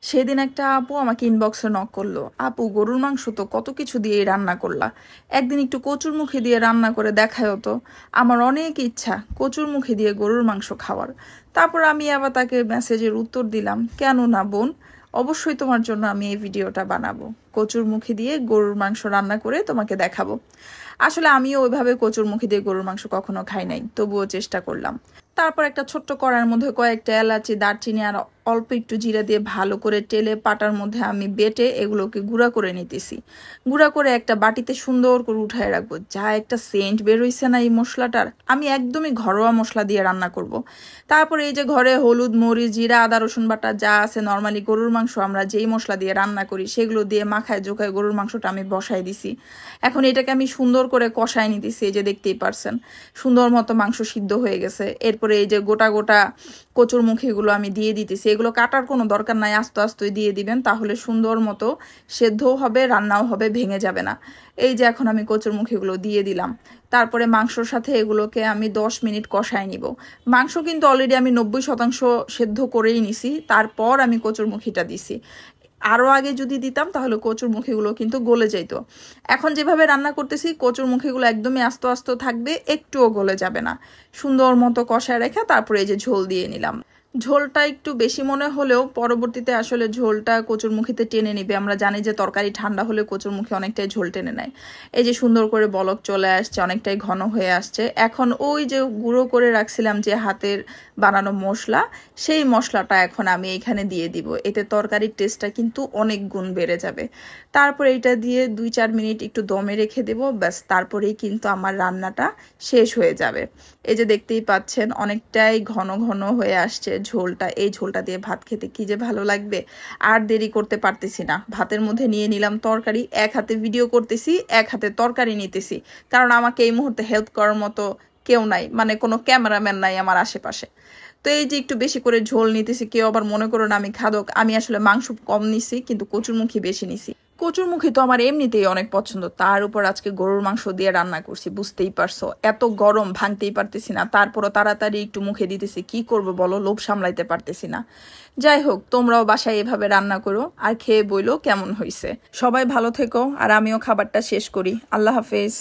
সেদিন একটা আপু আমাকে ইনবক্সে নক করলো, আপু গরুর মাংস তো কত কিছু দিয়ে রান্না করলা, একদিন একটু কচুর মুখে দিয়ে রান্না করে দেখায়ও তো। আমার অনেক ইচ্ছা কচুর মুখে দিয়ে গরুর মাংস খাওয়ার। তারপর আমি আবার তাকে মেসেজের উত্তর দিলাম, কেন না বোন, অবশ্যই তোমার জন্য আমি এই ভিডিওটা বানাবো, কচুর মুখে দিয়ে গরুর মাংস রান্না করে তোমাকে দেখাবো। আসলে আমিও ওইভাবে কচুর মুখে দিয়ে গরুর মাংস কখনো খাই নাই, তবুও চেষ্টা করলাম। তারপর একটা ছোট্ট কড়াইয়ের মধ্যে কয়েকটা এলাচি, দারচিনি আর অল্প একটু জিরা দিয়ে ভালো করে টেলে পাটার মধ্যে আমি বেটে এগুলোকে গুঁড়া করে নিতেছি। গুঁড়া করে একটা বাটিতে সুন্দর করে উঠায় রাখবো। যা একটা সেন্ট বের হইছে না এই মশলাটার, আমি একদমই ঘরোয়া মশলা দিয়ে রান্না করব। তারপরে এই যে ঘরে হলুদ, মরিচ, জিরা, আদা, রসুন বাটা যা আছে, নর্মালি গরুর মাংস আমরা যেই মশলা দিয়ে রান্না করি সেগুলো দিয়ে মাখায় জোখায় গরুর মাংসটা আমি বসাই দিছি। এখন এটাকে আমি সুন্দর করে কষায় নিতেছি। এই যে দেখতেই পারছেন সুন্দর মতো মাংস সিদ্ধ হয়ে গেছে। এরপরে এই যে গোটা গোটা কচুর মুখিগুলো আমি দিয়ে দিতেছি। এগুলো কাটার কোনো দরকার নাই, আস্তে আস্তে দিয়ে দিবেন, তাহলে সুন্দর মতো সেদ্ধও হবে, রান্নাও হবে, ভেঙে যাবে না। এই যে এখন আমি কচুর মুখিগুলো দিয়ে দিলাম। তারপরে মাংসর সাথে এগুলোকে আমি 10 মিনিট কষায় নিব। মাংস কিন্তু অলরেডি আমি 90% সেদ্ধ করেই নিছি, তারপর আমি কচুর মুখিটা দিছি। আরও আগে যদি দিতাম তাহলে কচুর মুখিগুলো কিন্তু গলে যেত। এখন যেভাবে রান্না করতেছি কচুর মুখিগুলো একদমই আস্তে আস্তে থাকবে, একটুও গলে যাবে না। সুন্দর মতো কষায় রেখে তারপরে এই যে ঝোল দিয়ে নিলাম। ঝোলটা একটু বেশি মনে হলেও পরবর্তীতে আসলে ঝোলটা কচুরমুখিতে টেনে নিবে। আমরা জানি যে তরকারি ঠান্ডা হলে কচুরমুখী অনেকটাই ঝোল টেনে নেয়। এই যে সুন্দর করে বলক চলে আসছে, অনেকটাই ঘন হয়ে আসছে। এখন ওই যে গুঁড়ো করে রাখছিলাম যে হাতের বানানো মশলা, সেই মশলাটা এখন আমি এখানে দিয়ে দিব। এতে তরকারির টেস্টটা কিন্তু অনেক গুণ বেড়ে যাবে। তারপর এইটা দিয়ে 2-4 মিনিট একটু দমে রেখে দেব, ব্যাস তারপরেই কিন্তু আমার রান্নাটা শেষ হয়ে যাবে। এই যে দেখতেই পাচ্ছেন অনেকটাই ঘন ঘন হয়ে আসছে ঝোলটা। এই ঝোলটা দিয়ে ভাত খেতে কি যে ভালো লাগবে। আর দেরি করতে পারতেছি না, ভাতের মধ্যে নিয়ে নিলাম তরকারি। এক হাতে ভিডিও করতেছি, এক হাতে তরকারি নিতেছি, কারণ আমাকে এই মুহূর্তে হেল্প করার মতো কেউ নাই, মানে কোনো ক্যামেরাম্যান নাই আমার আশেপাশে। তো এই যে একটু বেশি করে ঝোল নিতেছি, কেউ আবার মনে করো না আমি খাদক। আমি আসলে মাংস কম নিছি কিন্তু কচুরমুখী বেশি নিছি। কচুরমুখী তো আমার এমনিতেই অনেক পছন্দ, তার উপর আজকে গরুর মাংস দিয়ে রান্না করছি, বুঝতেই পারছো এত গরম ভাঙতেই পারতেছি না। তারপরও তাড়াতাড়ি একটু মুখে দিতেছি, কি করব বলো, লোভ সামলাইতে পারতেছি না। যাই হোক, তোমরাও বাসায় এভাবে রান্না করো আর খেয়ে বইলো কেমন হয়েছে। সবাই ভালো থেকো, আর আমিও খাবারটা শেষ করি। আল্লাহ হাফেজ।